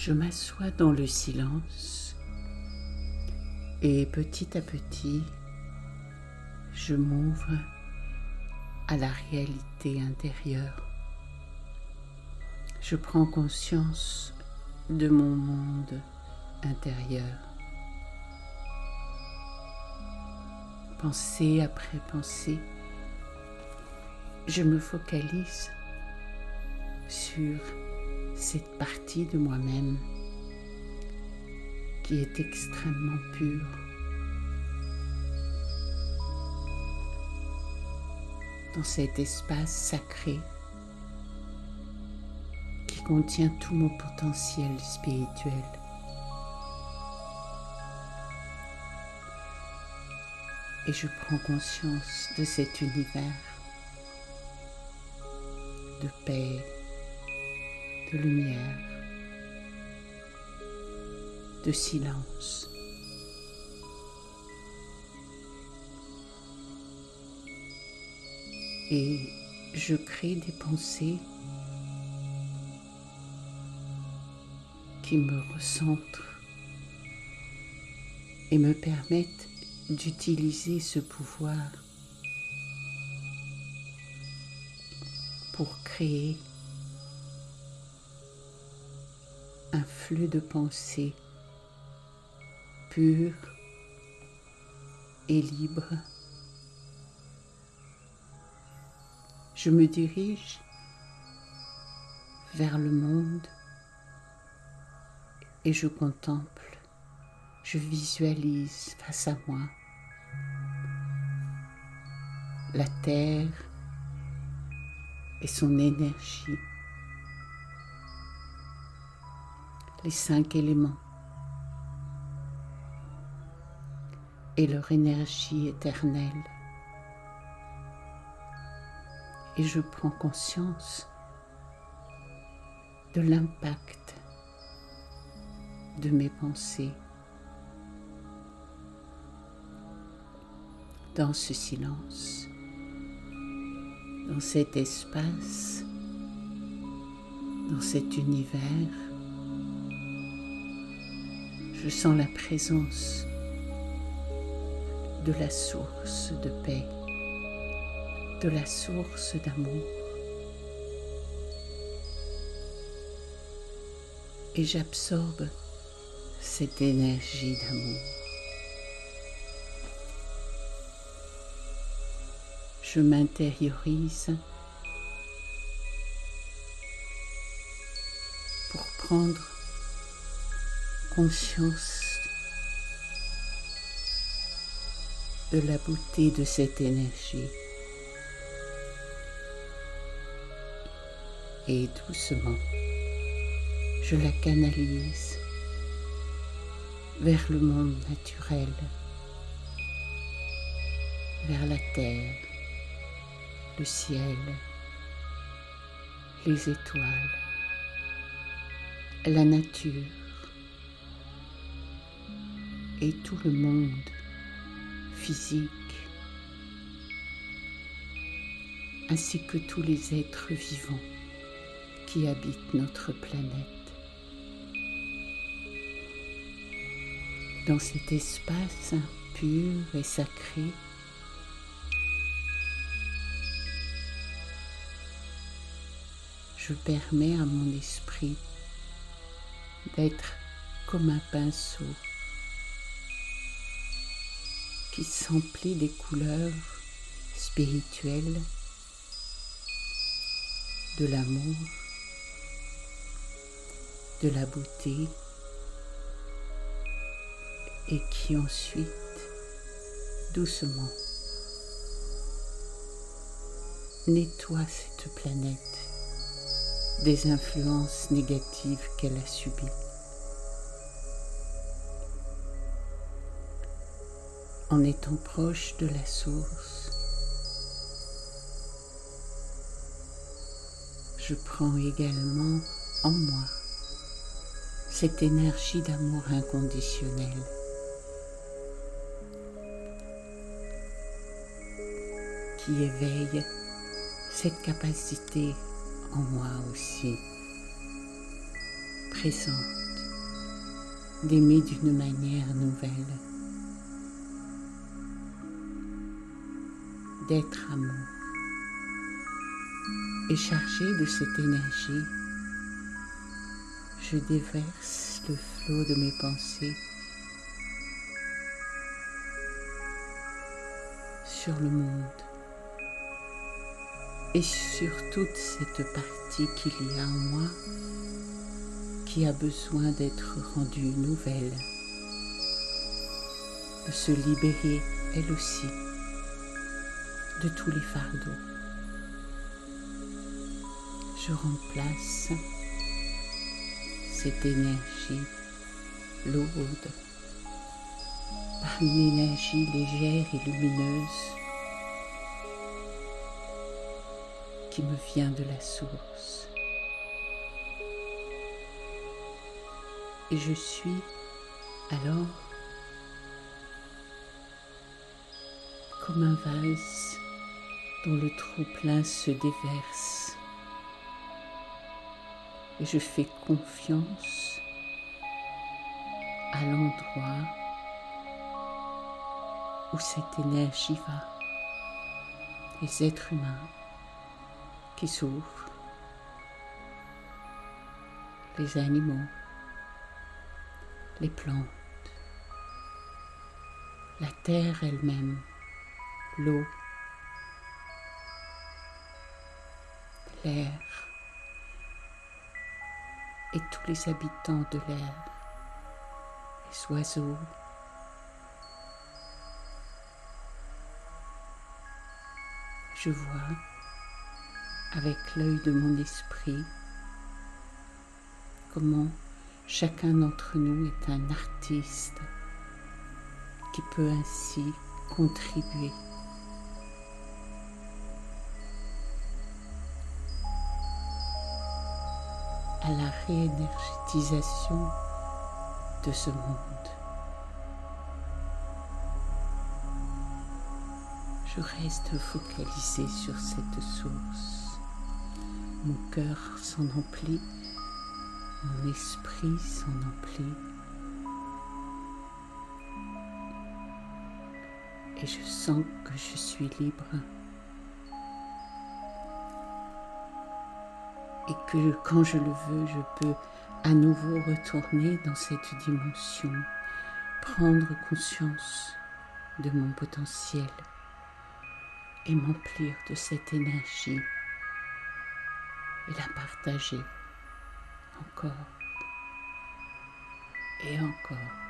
Je m'assois dans le silence et petit à petit, je m'ouvre à la réalité intérieure. Je prends conscience de mon monde intérieur. Pensée après pensée, je me focalise sur cette partie de moi-même qui est extrêmement pure. Dans cet espace sacré qui contient tout mon potentiel spirituel. Et je prends conscience de cet univers de paix, de lumière, de silence. Et je crée des pensées qui me recentrent et me permettent d'utiliser ce pouvoir pour créer un flux de pensées pur et libre. Je me dirige vers le monde et je contemple, je visualise face à moi la terre et son énergie, les 5 éléments et leur énergie éternelle. Et je prends conscience de l'impact de mes pensées dans ce silence, dans cet espace, dans cet univers. Je sens la présence de la source de paix, de la source d'amour. Et j'absorbe cette énergie d'amour. Je m'intériorise pour prendre conscience de la beauté de cette énergie. Et doucement, je la canalise vers le monde naturel, vers la terre, le ciel, les étoiles, la nature et tout le monde physique, ainsi que tous les êtres vivants qui habitent notre planète. Dans cet espace pur et sacré, je permets à mon esprit d'être comme un pinceau qui s'emplit des couleurs spirituelles, de l'amour, de la beauté, et qui ensuite, doucement, nettoie cette planète des influences négatives qu'elle a subies. En étant proche de la source, je prends également en moi cette énergie d'amour inconditionnel qui éveille cette capacité en moi aussi présente d'aimer d'une manière nouvelle, d'être amour. Et chargé de cette énergie, je déverse le flot de mes pensées sur le monde et sur toute cette partie qu'il y a en moi qui a besoin d'être rendue nouvelle, de se libérer elle aussi de tous les fardeaux. Je remplace cette énergie lourde par une énergie légère et lumineuse qui me vient de la source. Et je suis alors comme un vase dont le trop-plein se déverse. Et je fais confiance à l'endroit où cette énergie va. Les êtres humains qui souffrent, les animaux, les plantes, la terre elle-même, l'eau, l'air et tous les habitants de l'air, les oiseaux, je vois avec l'œil de mon esprit comment chacun d'entre nous est un artiste qui peut ainsi contribuer à la réénergétisation de ce monde. Je reste focalisé sur cette source. Mon cœur s'en emplit, mon esprit s'en emplit. Et je sens que je suis libre. Et que quand je le veux, je peux à nouveau retourner dans cette dimension, prendre conscience de mon potentiel et m'emplir de cette énergie et la partager encore et encore.